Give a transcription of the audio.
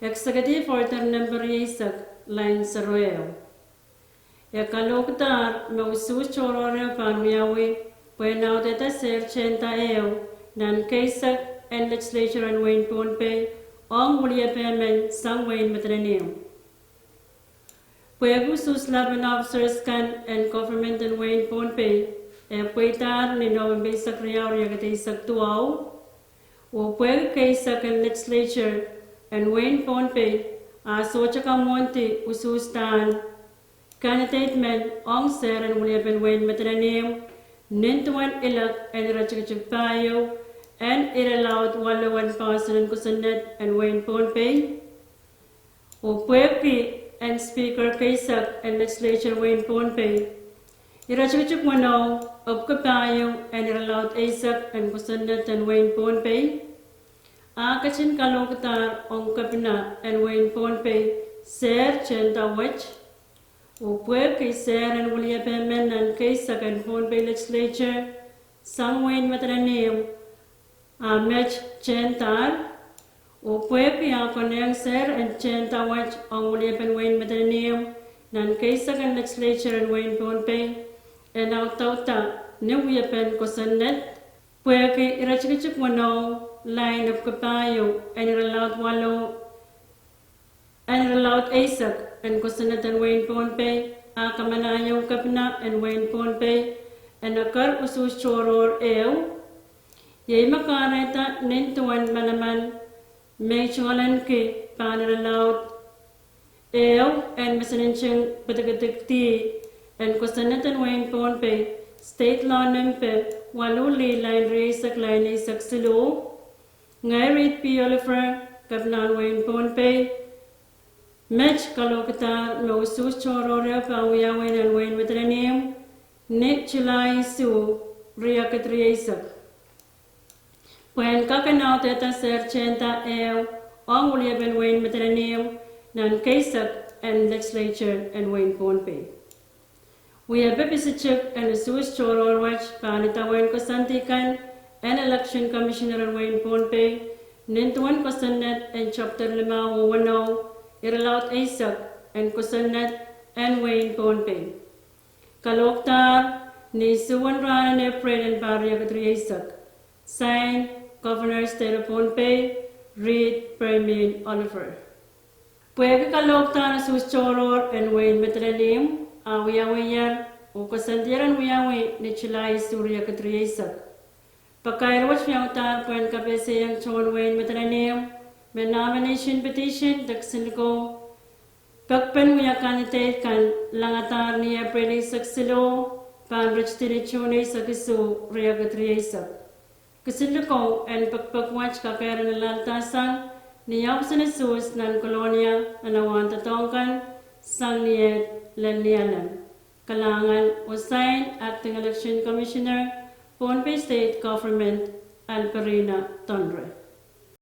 Executive Order Number Isak, Line Saroeo. Kaloktar, Mausu Chorore Panwiawi, Puenao Deta Ser Chenta Eo, Nan Kaisak, and Legislature and Wayne Ponpe, Ong Mulia Pemen, Sang Wayne Matraneo. Puegu Suslaban Officers Can and Government and Wayne Ponpe, Puetar, Nino Basic Riau Yagate Saktuau, O Pueg Kaisak and Legislature and Wayne Ponpe, Sochaka Monte, Usustan, Candidate men Ong Ser and William Wayne Matraneo, Nintuan Ilak and Rachikachipayo, and it allowed Walawan Parson and Kusanet and Wayne Ponpe, O Puepi and Speaker Kaisak and Legislature Wayne Ponpe, Irachikipwano, Upkapayo, and it allowed Asak and Kusanet and Wayne Ponpe, Akachin Kaloktar, Ong Kapina and Wayne Ponpe, Ser Chenta Wach, O Puepi Ser and William Pemen and Kaisak and Ponpe Legislature, Sang Wayne Matraneo, Mech Chentar, O Puepi Akonang Ser and Chentawach, Ong William Wayne Matraneo, Nan Kaisak and Legislature and Wayne Ponpe, and Autauta, Newiapen Kosanet, Pueki Irachikipwano, Line of Kapayo, and allowed Wallo, and allowed Asak and Kosanet and Wayne Ponpe, Akamanayo Kapna and Wayne Ponpe, and Akar Usus Choror Eo, Yemakareta Nintuan Manaman, Mechualan Ki, Panel allowed Eo and Messeninching Patagatikti, and Kosanet and Wayne Ponpe, State Law Nimpe, Waluli Line Raisak Line Isak Silo, Ngairit P. Oliver, Kapnan Wayne Ponpe, Mech Kalokata, Mausus Chorore, Pawiawan and Wayne Matraneo, Nit Chilai Su, Riakatriasak. When Kakanao Teta Ser Chenta Eo, Ong William Wayne Matraneo, Nan Kaisak and Legislature and Wayne Ponpe. We have Bepisichuk and the Suis Choror Watch, Panita Wayne Kosantikan, and Election Commissioner and Wayne Ponpe, Nintuan Kosanet and Chapter Lima Wano, it allowed Asak and Kosanet and Wayne Ponpe. Kaloktar, Nisuan Ran and April and Barriagatri Asak. Signed, Governor State of Ponpe, Reed Permin Oliver. Puega Kaloktar, Sus Choror and Wayne Matraneo, Awiawayan, Ukosandiran Wiawi, Nichilai Surya Katri Asak. Pakairwatch Yautar, Puen Kapese Yang Chon Wayne Matraneo, Nomination Petition, Daxilgo, Pakpen Wia candidate kan Langatar ni April Saksilo, Pan Rich Tirichune Sakisu, Riagatri Asak. Kasilko and Pakpakwatch Kakaran Laltasan, Niapsanisus, Nan Colonia, Anawanta Tonkan, Sang Niet, Lelianan. Kalangan was signed, Acting Election Commissioner, Ponpe State Government, Alperina Tondre.